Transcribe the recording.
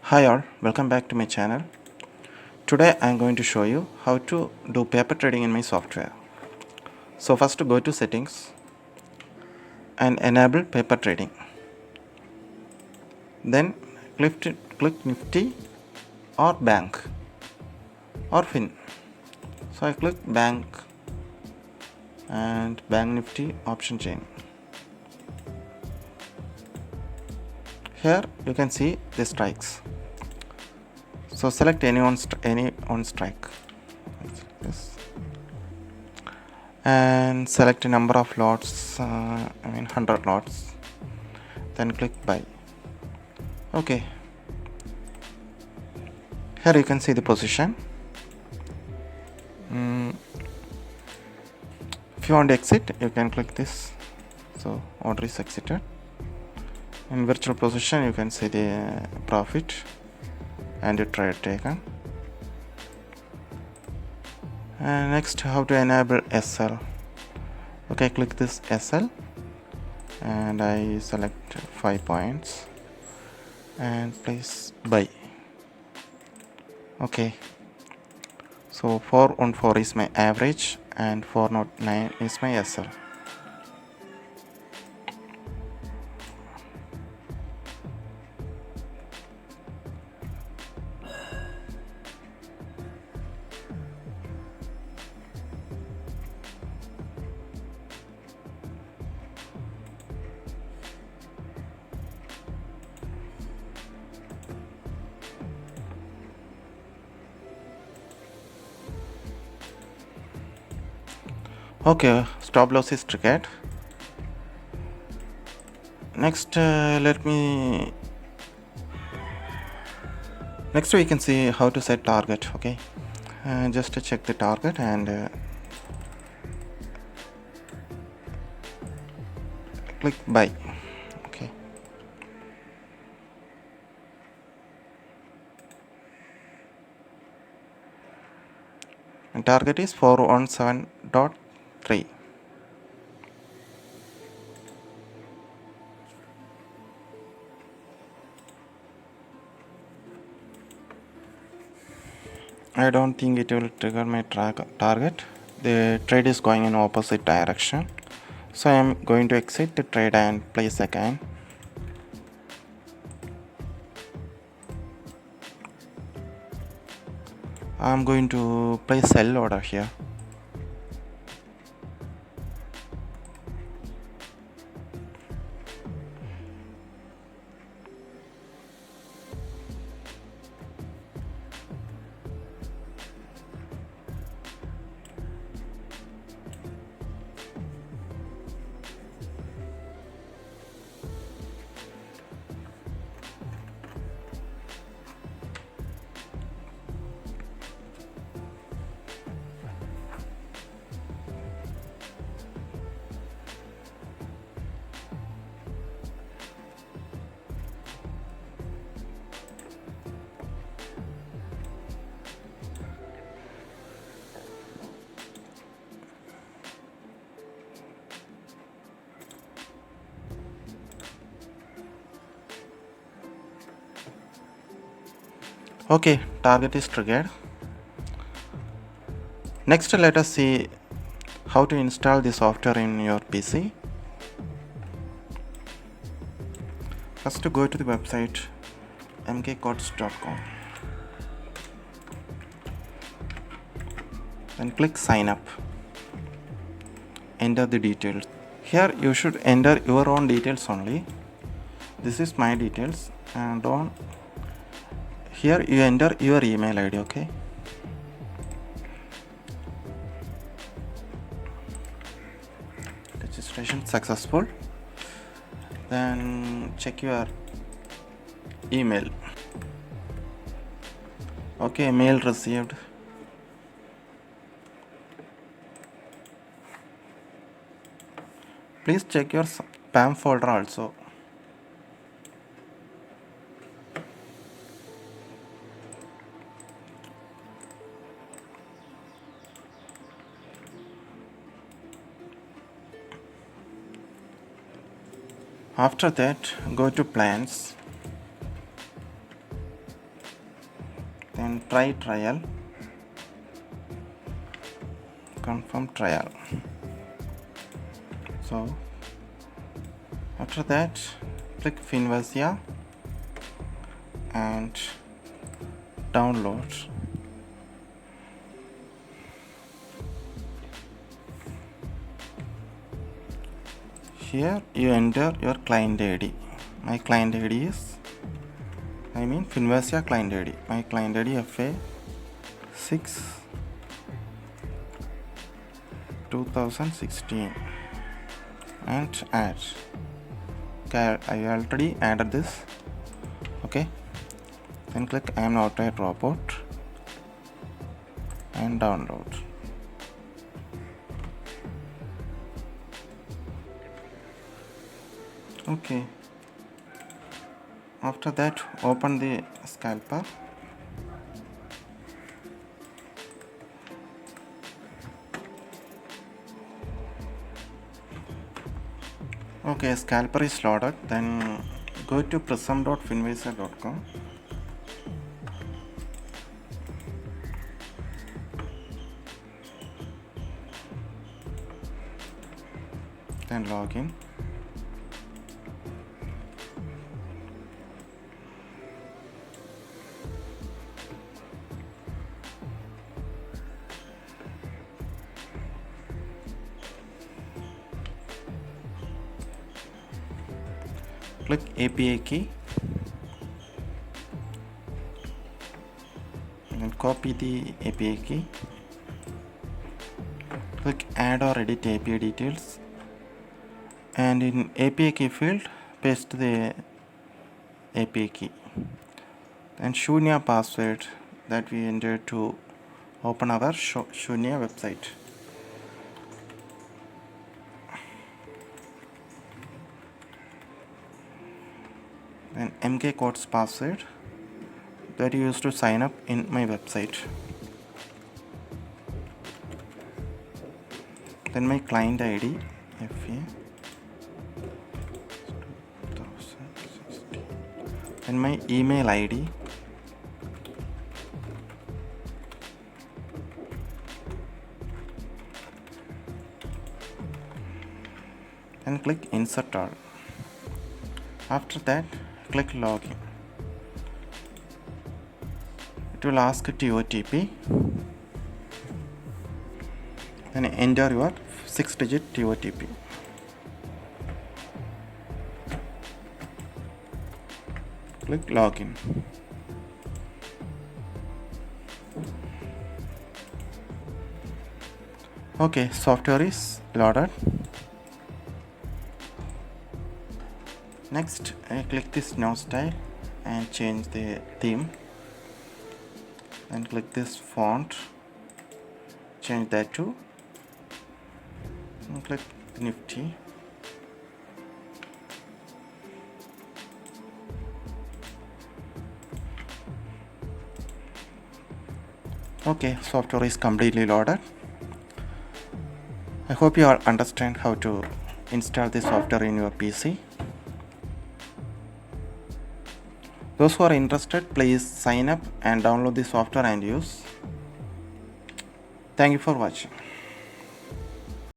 Hi all, welcome back to my channel. Today I am going to show you how to do paper trading in my software. So first go to settings and enable paper trading. Then click NIFTY or bank or fin. So I click bank and bank NIFTY option chain. Here you can see the strikes. So select any one strike. This. And select a number of lots, 100 lots. Then click buy. Okay. Here you can see the position. If you want to exit, you can click this. So order is exited. In virtual position, you can see the profit and the trade taken. And next, how to enable SL. Okay, click this SL and I select 5 points and place buy. Okay, so 414 is my average and 409 is my SL. Okay, stop loss is triggered. Next, next we can see how to set target. Okay, just to check the target and click buy. Okay, and target is 417.3. I don't think it will trigger my target. The trade is going in opposite direction, so I am going to exit the trade and place again. I am going to place sell order here. Okay, target is triggered. Next, let us see how to install the software in your PC. First, go to the website mdotkcodez.com. Then click sign up. Enter the details. Here you should enter your own details only. This is my details, and on here you enter your email ID. Okay, registration successful. Then check your email. Okay, mail received. Please check your spam folder also. After that, go to plans. then try trial, confirm trial. So after that click FINNIFTY and download. Here you enter your client ID. My client ID is FINNIFTY client ID. My client ID FA6 2016 and add. Okay, I already added this. Okay, then click I am not a robot and download. Okay, after that open the Scalper. Okay, Scalper is loaded. Then go to prism.finvisa.com. Then login. Click API key and copy the API key. Click add or edit API details, and in API key field paste the API key and Shunya password that we entered to open our Shunya website. And mkcodes password that you used to sign up in my website. Then my client ID FA 2016. Then my email ID. And click insert all. After that click login. It will ask TOTP. Then enter your 6-digit TOTP. Click login. Okay, software is loaded. Next, I click this now style and change the theme. And click this font, change that to, and click NIFTY. Okay, software is completely loaded. I hope you all understand how to install this software in your PC. Those who are interested, please sign up and download the software and use. Thank you for watching.